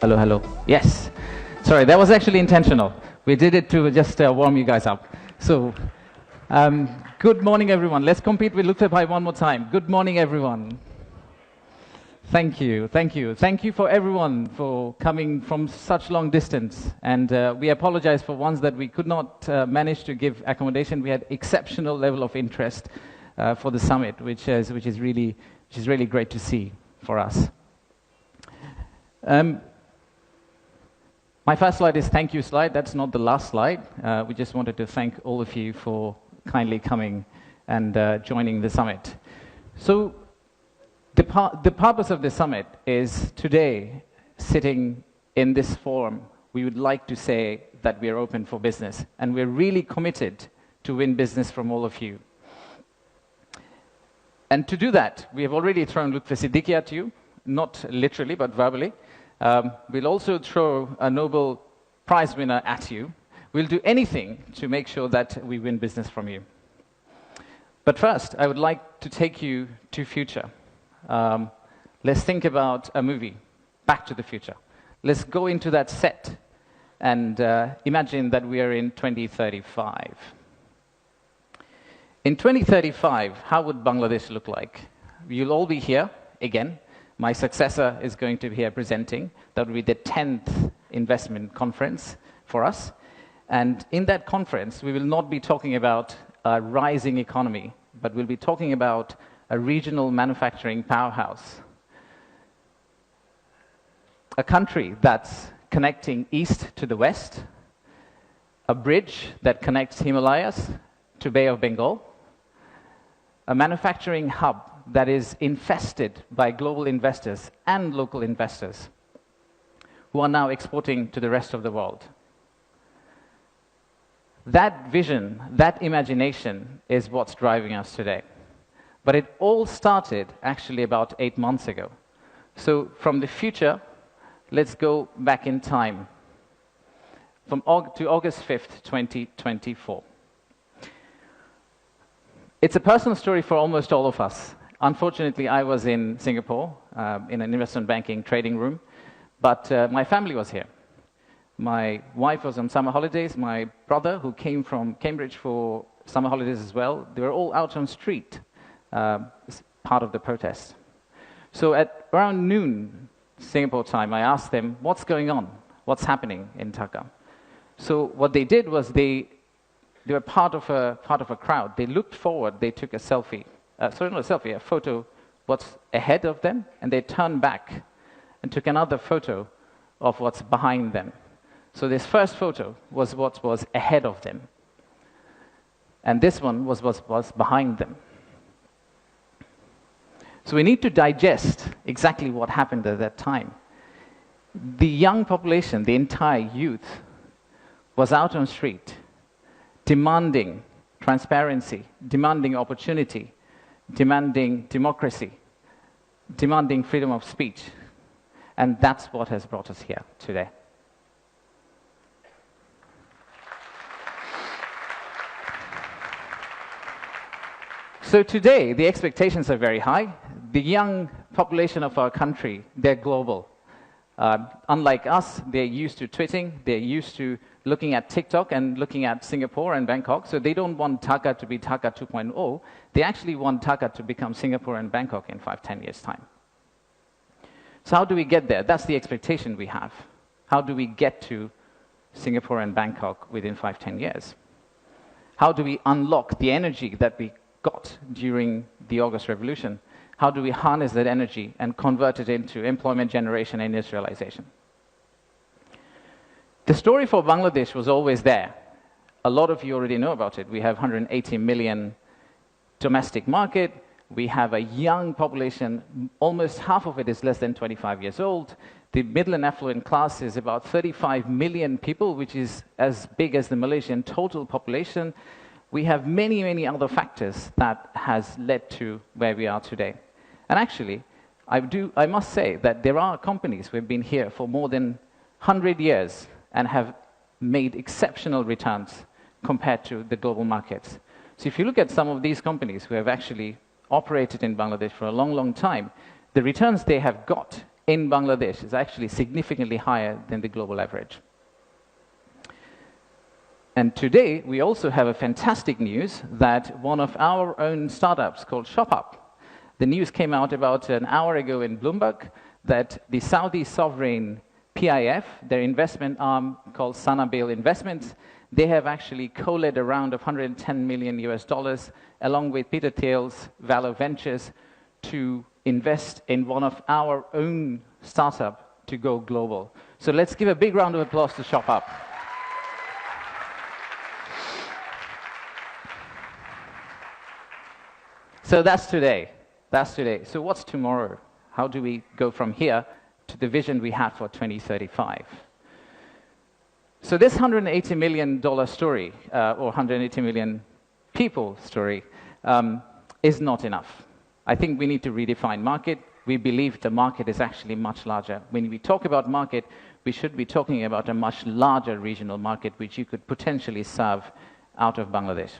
Hello, hello. Yes. Sorry, that was actually intentional. We did it to just warm you guys up. So, good morning, everyone. Let's compete with Lukthabhai one more time. Good morning, everyone. Thank you, thank you. Thank you for everyone for coming from such long distance. And we apologize for ones that we could not manage to give accommodation. We had exceptional level of interest for the summit, which is really great to see for us. My first slide is thank you slide. That's not the last slide. We just wanted to thank all of you for kindly coming and joining the summit. So the purpose of the summit is today, sitting in this forum, we would like to say that we are open for business, and we're really committed to win business from all of you. And to do that, we have already thrown Lutfi Siddiqui at you, not literally, but verbally. We'll also throw a Nobel Prize winner at you. We'll do anything to make sure that we win business from you. But first, I would like to take you to future. Let's think about a movie, Back to the Future. Let's go into that set and imagine that we are in 2035. In 2035, how would Bangladesh look like? You'll all be here again. My successor is going to be here presenting. That will be the 10th investment conference for us. And in that conference, we will not be talking about a rising economy, but we'll be talking about a regional manufacturing powerhouse. A country that's connecting east to the west, a bridge that connects Himalayas to Bay of Bengal, a manufacturing hub that is infested by global investors and local investors who are now exporting to the rest of the world. That vision, that imagination is what's driving us today. But it all started actually about 8 months ago. So from the future, let's go back in time to August 5th, 2024. It's a personal story for almost all of us. Unfortunately, I was in Singapore in an investment banking trading room, but my family was here. My wife was on summer holidays. My brother, who came from Cambridge for summer holidays as well, they were all out on the street, part of the protest. So at around noon Singapore time, I asked them, what's going on? What's happening in Dhaka? So what they did was they were part of a crowd. They looked forward, they took a selfie. Sorry, not a selfie, a photo what's ahead of them, and they turned back and took another photo of what's behind them. So this first photo was what was ahead of them, and this one was what was behind them. So we need to digest exactly what happened at that time. The young population, the entire youth, was out on the street, demanding transparency, demanding opportunity, demanding democracy, demanding freedom of speech. And that's what has brought us here today. So today, the expectations are very high. The young population of our country, they're global. Unlike us, they're used to tweeting, they're used to looking at TikTok and looking at Singapore and Bangkok, so they don't want Dhaka to be Dhaka 2.0. They actually want Dhaka to become Singapore and Bangkok in 5-10 years' time. So how do we get there? That's the expectation we have. How do we get to Singapore and Bangkok within 5-10 years? How do we unlock the energy that we got during the August Revolution? How do we harness that energy and convert it into employment generation and industrialization? The story for Bangladesh was always there. A lot of you already know about it. We have 180 million domestic market. We have a young population. Almost half of it is less than 25 years old. The middle and affluent class is about 35 million people, which is as big as the Malaysian total population. We have many, many other factors that has led to where we are today. And actually, I must say that there are companies who have been here for more than 100 years and have made exceptional returns compared to the global markets. So if you look at some of these companies who have actually operated in Bangladesh for a long, long time, the returns they have got in Bangladesh is actually significantly higher than the global average. And today, we also have a fantastic news that one of our own startups called ShopUp, the news came out about an hour ago in Bloomberg that the Saudi sovereign PIF, their investment arm called Sanabil Investments, they have actually co-led a round of $110 million along with Peter Thiel's Valor Ventures to invest in one of our own startup to go global. So let's give a big round of applause to ShopUp. So that's today. That's today. So what's tomorrow? How do we go from here to the vision we had for 2035? So this $180 million story, or 180 million people story, is not enough. I think we need to redefine market. We believe the market is actually much larger. When we talk about market, we should be talking about a much larger regional market which you could potentially serve out of Bangladesh.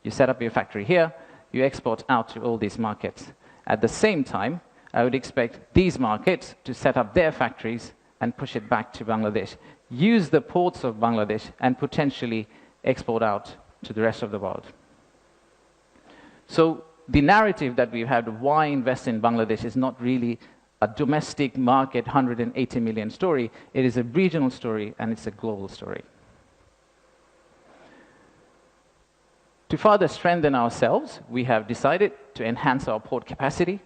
You set up your factory here, you export out to all these markets. At the same time, I would expect these markets to set up their factories and push it back to Bangladesh. Use the ports of Bangladesh and potentially export out to the rest of the world. So the narrative that we've had, why invest in Bangladesh, is not really a domestic market 180 million story. It is a regional story and it's a global story. To further strengthen ourselves, we have decided to enhance our port capacity.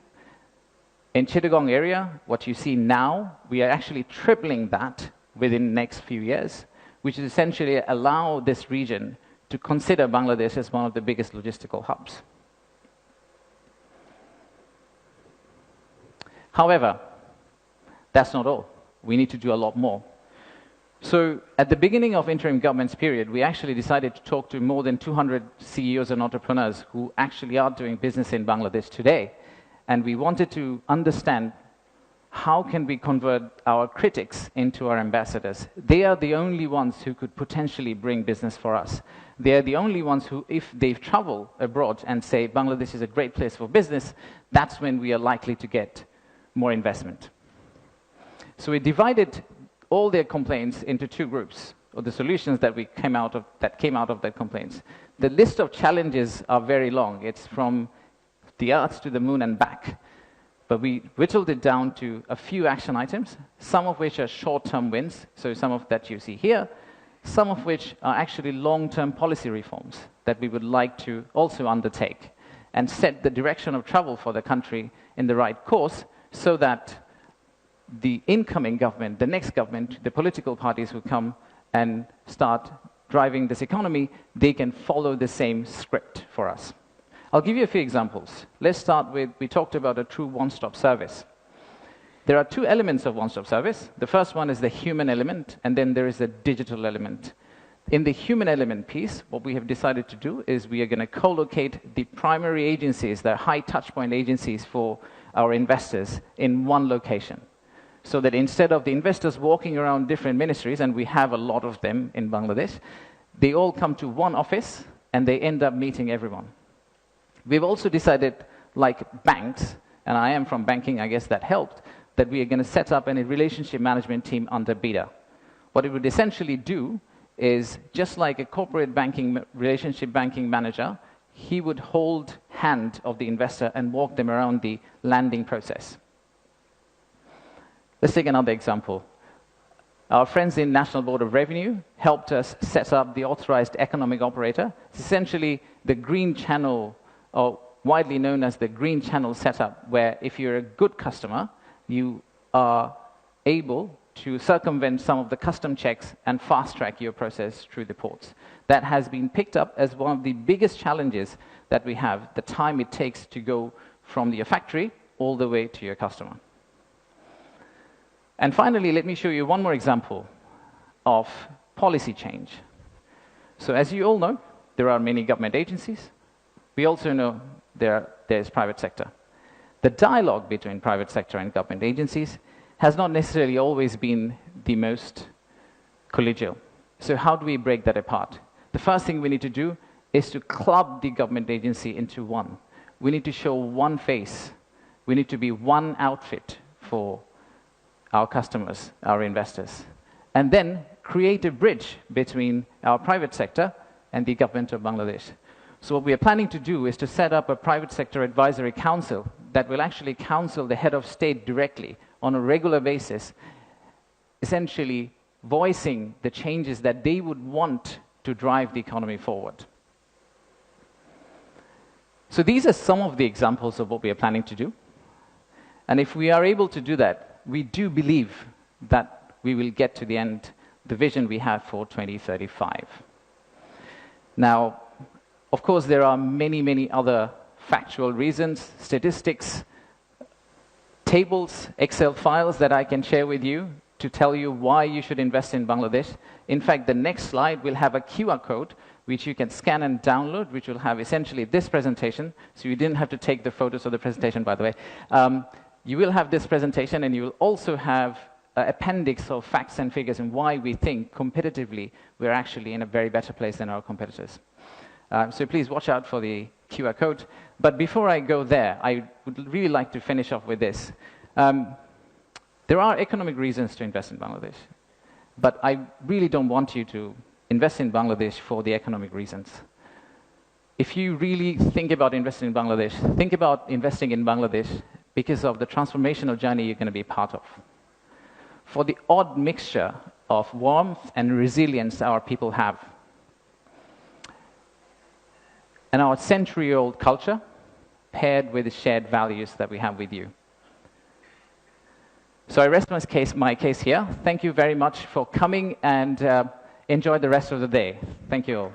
In Chittagong area, what you see now, we are actually tripling that within the next few years, which is essentially allow this region to consider Bangladesh as one of the biggest logistical hubs. However, that's not all. We need to do a lot more. So at the beginning of interim government's period, we actually decided to talk to more than 200 CEOs and entrepreneurs who actually are doing business in Bangladesh today. And we wanted to understand how can we convert our critics into our ambassadors. They are the only ones who could potentially bring business for us. They are the only ones who, if they travel abroad and say Bangladesh is a great place for business, that's when we are likely to get more investment. So we divided all their complaints into two groups, or the solutions that came out of their complaints. The list of challenges are very long. It's from the Earth to the moon and back. But we whittled it down to a few action items, some of which are short-term wins, so some of that you see here, some of which are actually long-term policy reforms that we would like to also undertake and set the direction of travel for the country in the right course so that the incoming government, the next government, the political parties who come and start driving this economy, they can follow the same script for us. I'll give you a few examples. Let's start with, we talked about a true one-stop service. There are two elements of one-stop service. The first one is the human element, and then there is a digital element. In the human element piece, what we have decided to do is we are going to co-locate the primary agencies, the high touchpoint agencies for our investors in one location. So that instead of the investors walking around different ministries, and we have a lot of them in Bangladesh, they all come to one office and they end up meeting everyone. We've also decided, like banks, and I am from banking, I guess that helped, that we are going to set up a relationship management team under BIDA. What it would essentially do is, just like a corporate banking, relationship banking manager, he would hold hand of the investor and walk them around the landing process. Let's take another example. Our friends in National Board of Revenue helped us set up the authorized economic operator. It's essentially the green channel, or widely known as the green channel setup, where if you're a good customer, you are able to circumvent some of the custom checks and fast-track your process through the ports. That has been picked up as one of the biggest challenges that we have, the time it takes to go from your factory all the way to your customer. And finally, let me show you one more example of policy change. So as you all know, there are many government agencies. We also know there's private sector. The dialogue between private sector and government agencies has not necessarily always been the most collegial. So how do we break that apart? The first thing we need to do is to club the government agency into one. We need to show one face. We need to be one outfit for our customers, our investors, and then create a bridge between our private sector and the government of Bangladesh. So what we are planning to do is to set up a private sector advisory council that will actually counsel the head of state directly on a regular basis, essentially voicing the changes that they would want to drive the economy forward. So these are some of the examples of what we are planning to do. And if we are able to do that, we do believe that we will get to the end, the vision we have for 2035. Now, of course, there are many, many other factual reasons, statistics, tables, Excel files that I can share with you to tell you why you should invest in Bangladesh. In fact, the next slide will have a QR code which you can scan and download, which will have essentially this presentation. So you didn't have to take the photos of the presentation, by the way. You will have this presentation, and you will also have an appendix of facts and figures and why we think competitively we're actually in a very better place than our competitors. So please watch out for the QR code. But before I go there, I would really like to finish off with this. There are economic reasons to invest in Bangladesh, but I really don't want you to invest in Bangladesh for the economic reasons. If you really think about investing in Bangladesh, think about investing in Bangladesh because of the transformational journey you're going to be part of. For the odd mixture of warmth and resilience our people have, and our century-old culture paired with the shared values that we have with you. So I rest my case here. Thank you very much for coming, and enjoy the rest of the day. Thank you all.